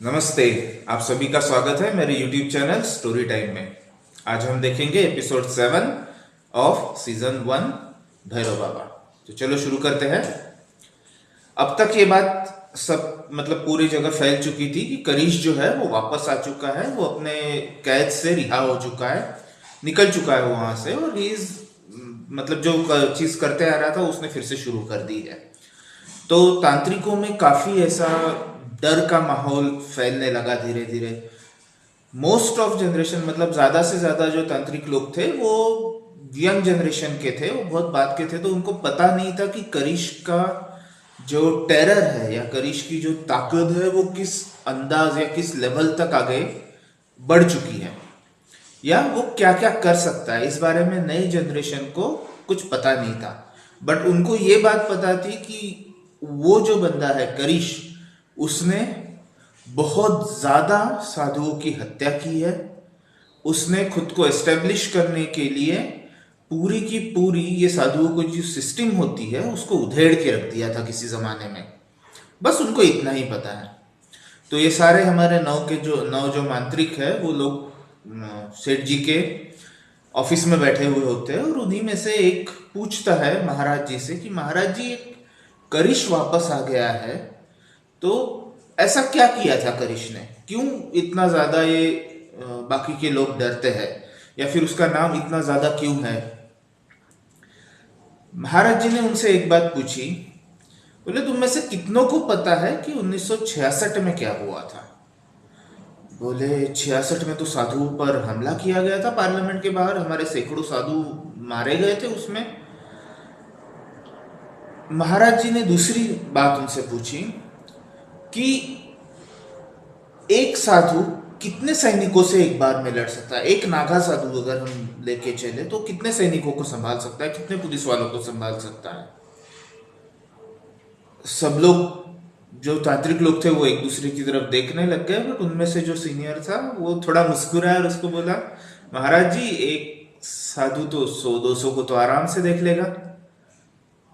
नमस्ते। आप सभी का स्वागत है मेरे YouTube चैनल स्टोरी टाइम में। आज हम देखेंगे एपिसोड 7 ऑफ सीजन 1 भैरव बाबा। तो चलो शुरू करते हैं। अब तक ये बात सब पूरी जगह फैल चुकी थी कि करिश जो है वो वापस आ चुका है, वो अपने कैद से रिहा हो चुका है, निकल चुका है वहां से, और ही इज जो चीज करते आ रहा था उसने फिर से शुरू कर दी है। तो तांत्रिकों में काफी ऐसा डर का माहौल फैलने लगा धीरे धीरे। मोस्ट ऑफ जनरेशन ज्यादा से ज्यादा जो तांत्रिक लोग थे वो यंग जनरेशन के थे, वो बहुत बाद के थे, तो उनको पता नहीं था कि करिश का जो टेरर है या करिश की जो ताकत है वो किस अंदाज या किस लेवल तक आगे बढ़ चुकी है, या वो क्या क्या कर सकता है। इस बारे में नई जनरेशन को कुछ पता नहीं था, बट उनको ये बात पता थी कि वो जो बंदा है करिश, उसने बहुत ज्यादा साधुओं की हत्या की है। उसने खुद को एस्टेब्लिश करने के लिए पूरी की पूरी ये साधुओं को जो सिस्टम होती है उसको उधेड़ के रख दिया था किसी जमाने में। बस उनको इतना ही पता है। तो ये सारे हमारे नौ जो मांत्रिक है वो लोग सेठ जी के ऑफिस में बैठे हुए होते हैं, और उन्हीं में से एक पूछता है महाराज जी से कि महाराज जी, एक करिश वापस आ गया है, तो ऐसा क्या किया था करिश ने, क्यों इतना ज्यादा ये बाकी के लोग डरते हैं, या फिर उसका नाम इतना ज्यादा क्यों है। महाराज जी ने उनसे एक बात पूछी। बोले, तुम में से कितनों को पता है कि 1966 में क्या हुआ था? बोले, 66 में तो साधुओं पर हमला किया गया था पार्लियामेंट के बाहर, हमारे सैकड़ों साधु मारे गए थे उसमें। महाराज जी ने दूसरी बात उनसे पूछी कि एक साधु कितने सैनिकों से एक बार में लड़ सकता है? एक नागा साधु अगर हम लेके चले तो कितने सैनिकों को संभाल सकता है, कितने पुलिस वालों को संभाल सकता है? सब लोग जो तांत्रिक लोग थे वो एक दूसरे की तरफ देखने लग गए, बट उनमें से जो सीनियर था वो थोड़ा मुस्कुराया और उसको बोला, महाराज जी, एक साधु तो 100-200 को तो आराम से देख लेगा।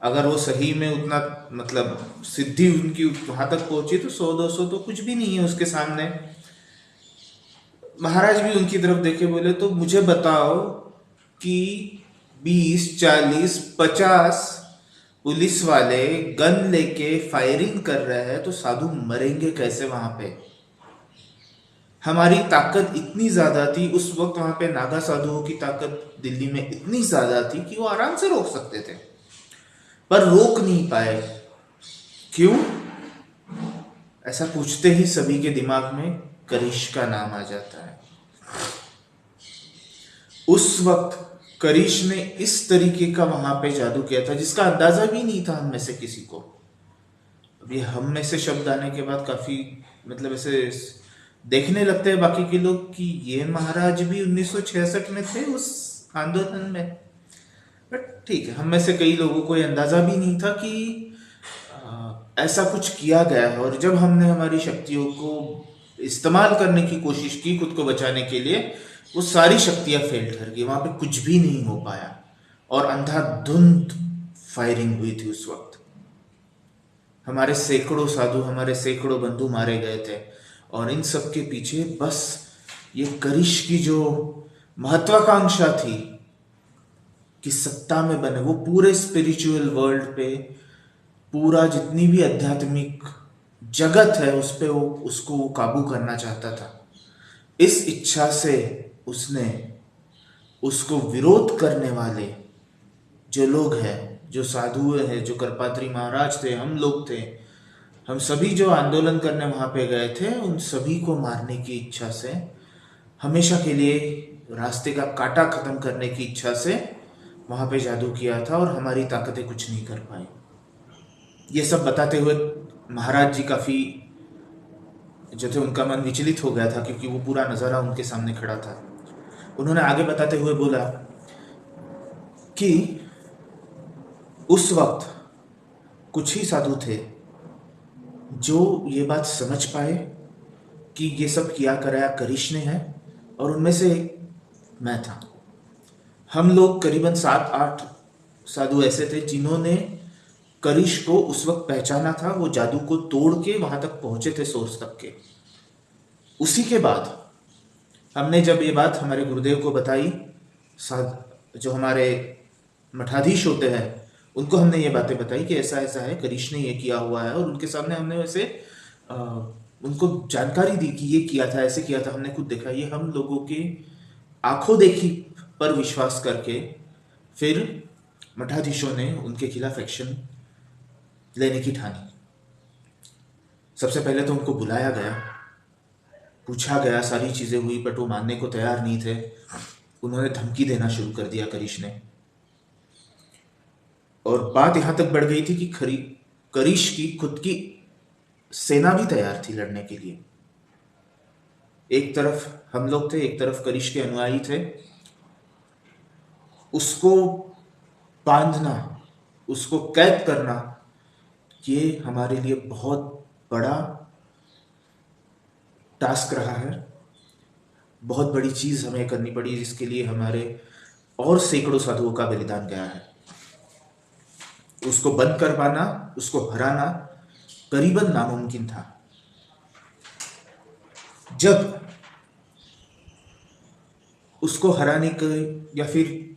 अगर वो सही में उतना सिद्धि उनकी वहां तक पहुंची तो 100-200 तो कुछ भी नहीं है उसके सामने। महाराज भी उनकी तरफ देखे, बोले, तो मुझे बताओ कि 20, 40, 50 पुलिस वाले गन लेके फायरिंग कर रहे हैं तो साधु मरेंगे कैसे वहां पे? हमारी ताकत इतनी ज्यादा थी उस वक्त वहां पे, नागा साधुओं की ताकत दिल्ली में इतनी ज्यादा थी कि वो आराम से रोक सकते थे, पर रोक नहीं पाए। क्यों? ऐसा पूछते ही सभी के दिमाग में करिश का नाम आ जाता है। उस वक्त करिश ने इस तरीके का वहां पे जादू किया था जिसका अंदाजा भी नहीं था हम में से किसी को। अब ये हम में से शब्द आने के बाद काफी ऐसे देखने लगते हैं बाकी के लोग कि ये महाराज भी 1966 में थे उस आंदोलन में। बट ठीक है, हम में से कई लोगों को ये अंदाजा भी नहीं था कि ऐसा कुछ किया गया है। और जब हमने हमारी शक्तियों को इस्तेमाल करने की कोशिश की खुद को बचाने के लिए, वो सारी शक्तियां फेल ठहर गई, वहां पे कुछ भी नहीं हो पाया, और अंधाधुंध फायरिंग हुई थी उस वक्त। हमारे सैकड़ों साधु, हमारे सैकड़ों बंधु मारे गए थे, और इन सब के पीछे बस ये करिश की जो महत्वाकांक्षा थी कि सत्ता में बने, वो पूरे स्पिरिचुअल वर्ल्ड पे, पूरा जितनी भी आध्यात्मिक जगत है उस पे वो उसको काबू करना चाहता था। इस इच्छा से उसने उसको विरोध करने वाले जो लोग हैं, जो साधु हैं, जो करपात्री महाराज थे, हम लोग थे, हम सभी जो आंदोलन करने वहां पे गए थे, उन सभी को मारने की इच्छा से, हमेशा के लिए रास्ते का कांटा खत्म करने की इच्छा से वहां पे जादू किया था, और हमारी ताकतें कुछ नहीं कर पाई। ये सब बताते हुए महाराज जी काफी जो थे उनका मन विचलित हो गया था, क्योंकि वो पूरा नजारा उनके सामने खड़ा था। उन्होंने आगे बताते हुए बोला कि उस वक्त कुछ ही साधु थे जो ये बात समझ पाए कि ये सब किया कराया करिश ने है, और उनमें से मैं था। हम लोग करीबन 7-8 साधु ऐसे थे जिन्होंने करिश को उस वक्त पहचाना था। वो जादू को तोड़ के वहां तक पहुंचे थे, सोर्स तक के। उसी के बाद हमने जब ये बात हमारे गुरुदेव को बताई, जो हमारे मठाधीश होते हैं उनको हमने ये बातें बताई कि ऐसा ऐसा है, करीश ने ये किया हुआ है, और उनके सामने हमने वैसे उनको जानकारी दी कि ये किया था, ऐसे किया था, हमने खुद देखा। ये हम लोगों के आंखों देखी पर विश्वास करके फिर मठाधीशों ने उनके खिलाफ एक्शन लेने की ठानी। सबसे पहले तो उनको बुलाया गया, पूछा गया, सारी चीजें हुई, बट वो मानने को तैयार नहीं थे। उन्होंने धमकी देना शुरू कर दिया करीश ने, और बात यहां तक बढ़ गई थी कि करीश की खुद की सेना भी तैयार थी लड़ने के लिए। एक तरफ हम लोग थे, एक तरफ करीश के अनुयायी थे। उसको बांधना, उसको कैद करना, ये हमारे लिए बहुत बड़ा टास्क रहा है। बहुत बड़ी चीज हमें करनी पड़ी, जिसके लिए हमारे और सैकड़ों साधुओं का बलिदान गया है। उसको बंद कर पाना, उसको हराना करीबन नामुमकिन था। जब उसको हराने के, या फिर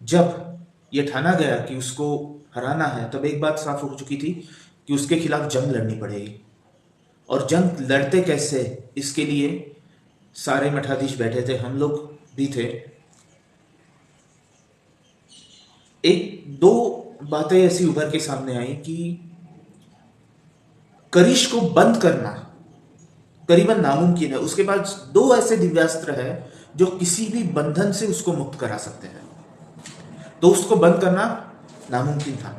जब यह ठाना गया कि उसको हराना है, तब एक बात साफ हो चुकी थी कि उसके खिलाफ जंग लड़नी पड़ेगी। और जंग लड़ते कैसे, इसके लिए सारे मठाधीश बैठे थे, हम लोग भी थे। एक दो बातें ऐसी उभर के सामने आई कि करीश को बंद करना करीबन नामुमकिन है। उसके पास दो ऐसे दिव्यास्त्र है जो किसी भी बंधन से उसको मुक्त करा सकते हैं, तो उसको बंद करना नामुमकिन था।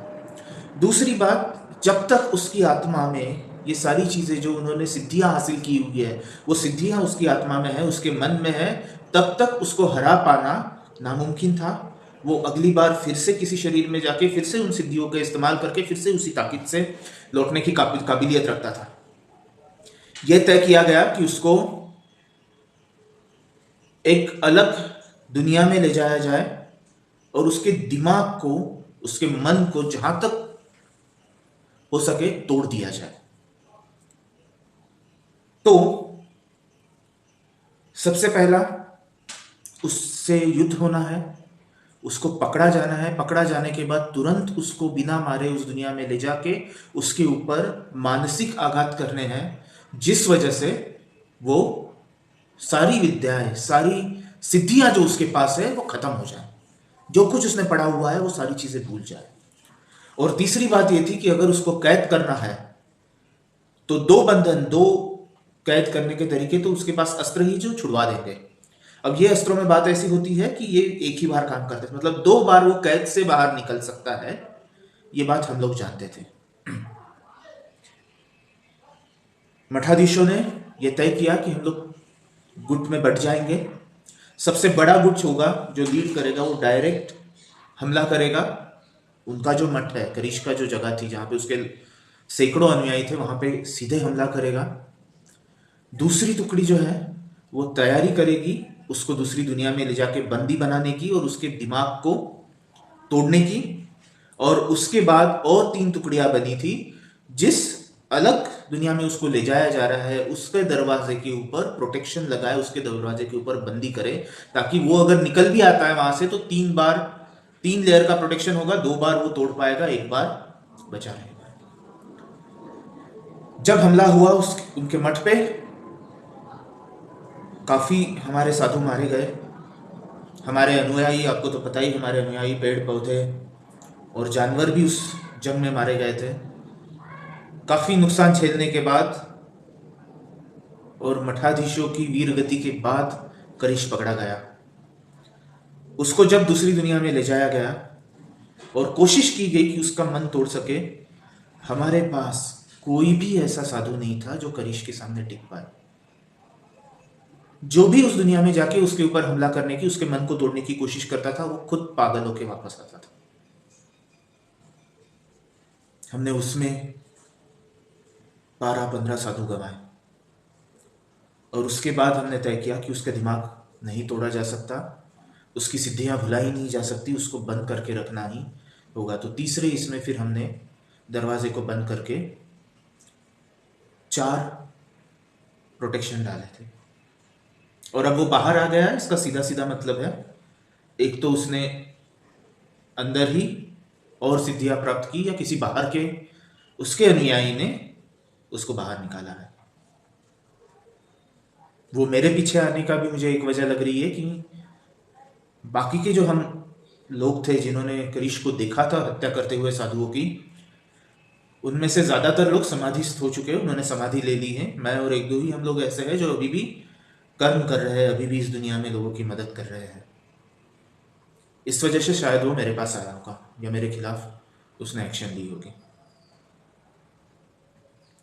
दूसरी बात, जब तक उसकी आत्मा में ये सारी चीजें जो उन्होंने सिद्धियां हासिल की हुई है, वो सिद्धियां उसकी आत्मा में है, उसके मन में है, तब तक उसको हरा पाना नामुमकिन था। वो अगली बार फिर से किसी शरीर में जाके फिर से उन सिद्धियों का इस्तेमाल करके फिर से उसी ताकत से लौटने की काबिलियत रखता था। यह तय किया गया कि उसको एक अलग दुनिया में ले जाया जाए और उसके दिमाग को, उसके मन को जहां तक हो सके तोड़ दिया जाए। तो सबसे पहला उससे युद्ध होना है, उसको पकड़ा जाना है। पकड़ा जाने के बाद तुरंत उसको बिना मारे उस दुनिया में ले जाके उसके ऊपर मानसिक आघात करने हैं, जिस वजह से वो सारी विद्याएं, सारी सिद्धियां जो उसके पास है वो खत्म हो जाए, जो कुछ उसने पढ़ा हुआ है वो सारी चीजें भूल जाए। और तीसरी बात यह थी कि अगर उसको कैद करना है तो दो बंधन, दो कैद करने के तरीके, तो उसके पास अस्त्र ही जो छुड़वा देंगे। अब ये अस्त्रों में बात ऐसी होती है कि ये एक ही बार काम करते हैं, मतलब दो बार वो कैद से बाहर निकल सकता है। ये बात हम लोग जानते थे। मठाधीशों ने यह तय किया कि हम लोग गुट में बट जाएंगे। सबसे बड़ा गुट होगा जो लीड करेगा, वो डायरेक्ट हमला करेगा। उनका जो मठ है, करीश का जो जगह थी जहां पे उसके सैकड़ों अनुयायी थे, वहां पे सीधे हमला करेगा। दूसरी टुकड़ी जो है वो तैयारी करेगी उसको दूसरी दुनिया में ले जाके बंदी बनाने की और उसके दिमाग को तोड़ने की। और उसके बाद और तीन टुकड़ियां बनी थी, जिस अलग दुनिया में उसको ले जाया जा रहा है उसके दरवाजे के ऊपर प्रोटेक्शन लगाए, उसके दरवाजे के ऊपर बंदी करे, ताकि वो अगर निकल भी आता है वहां से तो तीन लेयर का प्रोटेक्शन होगा, दो बार वो तोड़ पाएगा, एक बार बचा रहेगा। जब हमला हुआ उनके मठ पे, काफी हमारे साधु मारे गए। हमारे अनुयायी, आपको तो पता ही, हमारे अनुयायी पेड़ पौधे और जानवर भी उस जंग में मारे गए थे। काफी नुकसान झेलने के बाद और मठाधीशों की वीर गति के बाद करीश पकड़ा गया। उसको जब दूसरी दुनिया में ले जाया गया और कोशिश की गई कि उसका मन तोड़ सके, हमारे पास कोई भी ऐसा साधु नहीं था जो करीश के सामने टिक पाए। जो भी उस दुनिया में जाके उसके ऊपर हमला करने की, उसके मन को तोड़ने की कोशिश करता था, वो खुद पागल होके वापस आता था। हमने उसमें 12-15 साधु गंवाए और उसके बाद हमने तय किया कि उसका दिमाग नहीं तोड़ा जा सकता, उसकी सिद्धियां भुलाई नहीं जा सकती, उसको बंद करके रखना ही होगा। तो तीसरे इसमें फिर हमने दरवाजे को बंद करके 4 प्रोटेक्शन डाले थे। और अब वो बाहर आ गया है, इसका सीधा सीधा मतलब है एक तो उसने अंदर ही और सिद्धियां प्राप्त की, या किसी बाहर के उसके अनुयायी ने उसको बाहर निकाला है। वो मेरे पीछे आने का भी मुझे एक वजह लग रही है कि बाकी के जो हम लोग थे जिन्होंने करिश को देखा था हत्या करते हुए साधुओं की, उनमें से ज्यादातर लोग समाधिस्थ हो चुके हैं, उन्होंने समाधि ले ली है। मैं और एक दो ही हम लोग ऐसे हैं जो अभी भी कर्म कर रहे हैं, अभी भी इस दुनिया में लोगों की मदद कर रहे हैं। इस वजह से शायद वो मेरे पास आया होगा या मेरे खिलाफ उसने एक्शन ली होगी।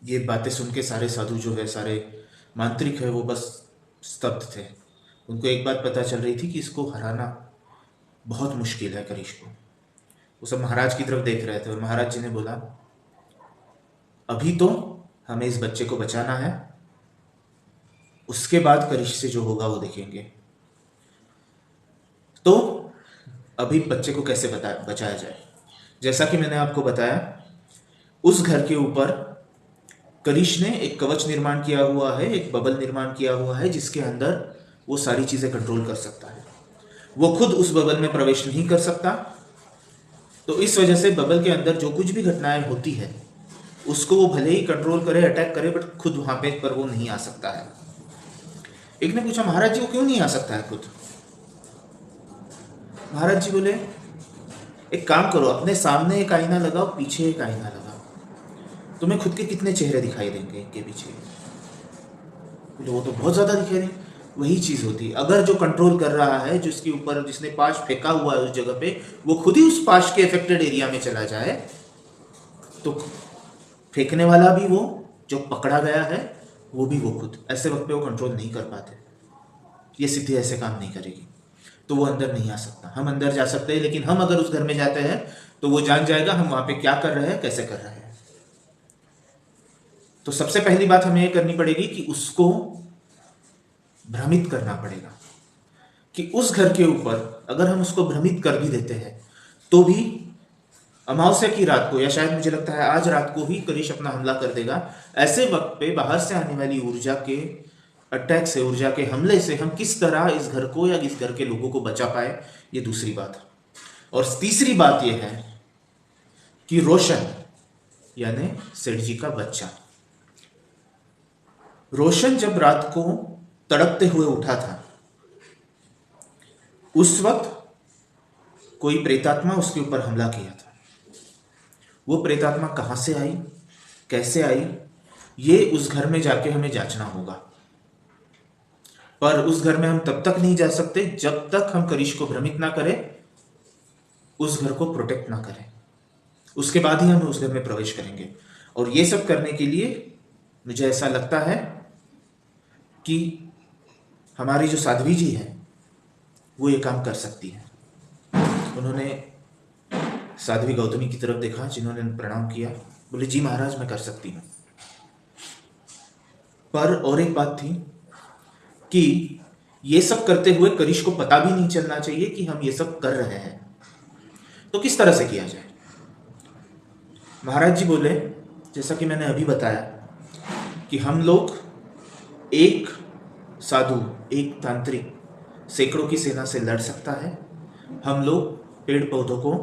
ये बातें सुन के सारे साधु जो है, सारे मांत्रिक है, वो बस स्तब्ध थे। उनको एक बात पता चल रही थी कि इसको हराना बहुत मुश्किल है करिश को। वो सब महाराज की तरफ देख रहे थे और महाराज जी ने बोला, अभी तो हमें इस बच्चे को बचाना है, उसके बाद करिश से जो होगा वो देखेंगे। तो अभी बच्चे को कैसे बचाया जाए। जैसा कि मैंने आपको बताया, उस घर के ऊपर करिश ने एक कवच निर्माण किया हुआ है, एक बबल निर्माण किया हुआ है, जिसके अंदर वो सारी चीजें कंट्रोल कर सकता है। वो खुद उस बबल में प्रवेश नहीं कर सकता, तो इस वजह से बबल के अंदर जो कुछ भी घटनाएं होती है उसको वो भले ही कंट्रोल करे, अटैक करे, बट खुद वहां पे पर वो नहीं आ सकता है। एक ने पूछा, महाराज जी वो क्यों नहीं आ सकता है खुद? महाराज जी बोले, एक काम करो, अपने सामने एक आईना लगाओ, पीछे एक आईना लगाओ, तुम्हें खुद के कितने चेहरे दिखाई देंगे इनके पीछे? बोले, वो तो बहुत ज्यादा दिखाई देंगे। वही चीज होती है, अगर जो कंट्रोल कर रहा है, जिसके ऊपर जिसने पाश फेंका हुआ है उस जगह पे, वो खुद ही उस पाश के अफेक्टेड एरिया में चला जाए, तो फेंकने वाला भी वो, जो पकड़ा गया है वो भी, वो खुद, ऐसे वक्त पे वो कंट्रोल नहीं कर पाते। ये सिद्धि ऐसे काम नहीं करेगी, तो वो अंदर नहीं आ सकता। हम अंदर जा सकते हैं, लेकिन हम अगर उस घर में जाते हैं तो वो जान जाएगा हम वहां पे क्या कर रहे हैं, कैसे कर रहे हैं। तो सबसे पहली बात हमें ये करनी पड़ेगी कि उसको भ्रमित करना पड़ेगा, कि उस घर के ऊपर अगर हम उसको भ्रमित कर भी देते हैं तो भी अमावस्या की रात को, या शायद मुझे लगता है आज रात को ही करिश अपना हमला कर देगा। ऐसे वक्त पे बाहर से आने वाली ऊर्जा के अटैक से, ऊर्जा के हमले से हम किस तरह इस घर को या इस घर के लोगों को बचा पाए, ये दूसरी बात है। और तीसरी बात यह है कि रोशन यानी सेठ जी का बच्चा, रोशन जब रात को तड़पते हुए उठा था, उस वक्त कोई प्रेतात्मा उसके ऊपर हमला किया था। वो प्रेतात्मा कहां से आई, कैसे आई, ये उस घर में जाके हमें जांचना होगा। पर उस घर में हम तब तक नहीं जा सकते जब तक हम करिश को भ्रमित ना करें, उस घर को प्रोटेक्ट ना करें। उसके बाद ही हम उस घर में प्रवेश करेंगे। और ये सब करने के लिए मुझे ऐसा लगता है कि हमारी जो साध्वी जी है वो ये काम कर सकती है। उन्होंने साध्वी गौतमी की तरफ देखा, जिन्होंने प्रणाम किया, बोले, जी महाराज मैं कर सकती हूँ। पर और एक बात थी कि ये सब करते हुए करिश को पता भी नहीं चलना चाहिए कि हम ये सब कर रहे हैं। तो किस तरह से किया जाए? महाराज जी बोले, जैसा कि मैंने अभी बताया कि हम लोग एक साधु, एक तांत्रिक सैकड़ों की सेना से लड़ सकता है। हम लोग पेड़ पौधों को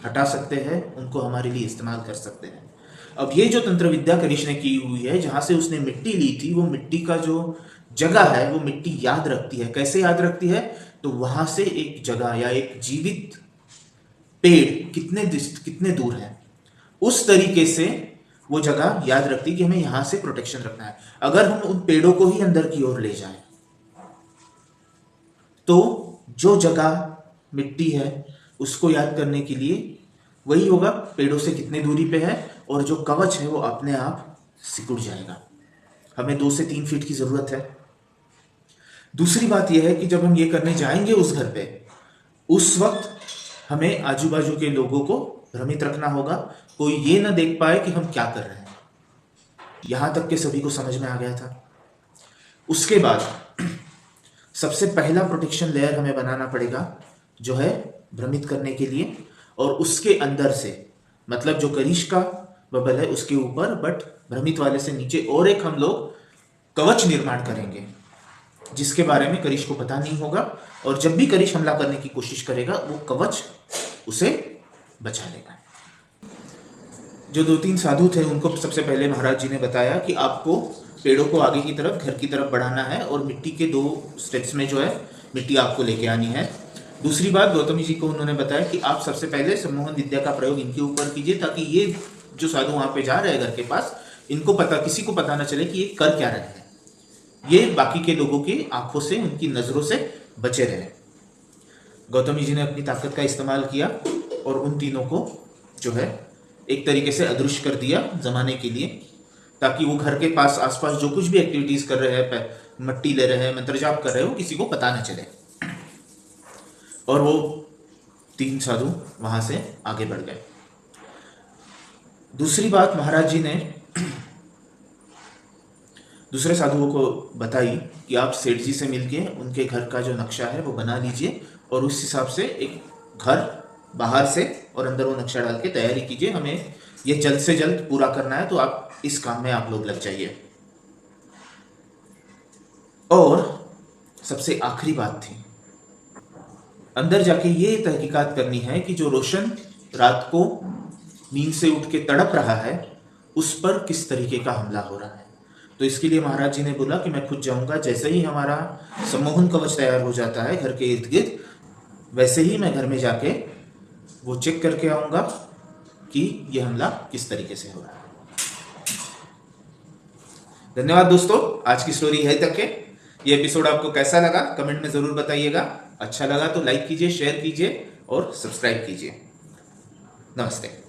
हटा सकते हैं, उनको हमारे लिए इस्तेमाल कर सकते हैं। अब ये जो तंत्र विद्या करिश ने की हुई है, जहां से उसने मिट्टी ली थी, वो मिट्टी का जो जगह है वो मिट्टी याद रखती है। कैसे याद रखती है? तो वहां से एक जगह या एक जीवित पेड़ कितने दूर है, उस तरीके से वो जगह याद रखती कि हमें यहां से प्रोटेक्शन रखना है। अगर हम उन पेड़ों को ही अंदर की ओर ले जाएं तो जो जगह मिट्टी है उसको याद करने के लिए वही होगा, पेड़ों से कितने दूरी पे है, और जो कवच है वो अपने आप सिकुड़ जाएगा। हमें 2 से 3 फीट की जरूरत है। दूसरी बात यह है कि जब हम ये करने जाएंगे उस घर पे, उस वक्त हमें आजू बाजू के लोगों को भ्रमित रखना होगा, कोई ये ना देख पाए कि हम क्या कर रहे हैं। यहां तक के सभी को समझ में आ गया था। उसके बाद सबसे पहला प्रोटेक्शन लेयर हमें बनाना पड़ेगा, जो है भ्रमित करने के लिए, और उसके अंदर से, मतलब जो करिश का बबल है उसके ऊपर, बट भ्रमित वाले से नीचे और एक हम लोग कवच निर्माण करेंगे जिसके बारे में करिश को पता नहीं होगा, और जब भी करिश हमला करने की कोशिश करेगा वो कवच उसे बचा लेगा। जो 2-3 साधु थे उनको सबसे पहले महाराज जी ने बताया कि आपको पेड़ों को आगे की तरफ, घर की तरफ बढ़ाना है, और मिट्टी के 2 स्टेप्स में जो है मिट्टी आपको लेके आनी है। दूसरी बात गौतमी जी को उन्होंने बताया कि आप सबसे पहले सम्मोहन विद्या का प्रयोग इनके ऊपर कीजिए, ताकि ये जो साधु वहां पे जा रहे हैं घर के पास, इनको पता, किसी को पता ना चले कि ये कर क्या रहे हैं, ये बाकी के लोगों की आंखों से, उनकी नजरों से बचे रहे। गौतमी जी ने अपनी ताकत का इस्तेमाल किया और उन तीनों को जो है एक तरीके से अदृश्य कर दिया जमाने के लिए, ताकि वो घर के पास आसपास जो कुछ भी एक्टिविटीज कर रहे हैं, मट्टी ले रहे हैं, मंत्र जाप कर रहे हैं, वो किसी को पता न चले। और वो 3 साधु वहां से आगे बढ़ गए। दूसरी बात महाराज जी ने दूसरे साधुओं को बताई कि आप सेठ जी से मिलके उनके घर का जो नक्शा है वो बना लीजिए, और उस हिसाब से एक घर बाहर से और अंदर वो नक्शा डाल के तैयारी कीजिए, हमें ये जल्द से जल्द पूरा करना है, तो आप इस काम में आप लोग लग जाइए। और सबसे आखिरी बात थी, अंदर जाके ये तहकीकात करनी है कि जो रोशन रात को नींद से उठ के तड़प रहा है उस पर किस तरीके का हमला हो रहा है। तो इसके लिए महाराज जी ने बोला कि मैं खुद जाऊंगा, जैसे ही हमारा सम्मोहन कवच तैयार हो जाता है घर के इर्द गिर्द, वैसे ही मैं घर में जाके वो चेक करके आऊंगा कि ये हमला किस तरीके से हो रहा है। धन्यवाद दोस्तों, आज की स्टोरी यहीं तक है। ये एपिसोड आपको कैसा लगा कमेंट में जरूर बताइएगा। अच्छा लगा तो लाइक कीजिए, शेयर कीजिए और सब्सक्राइब कीजिए। नमस्ते।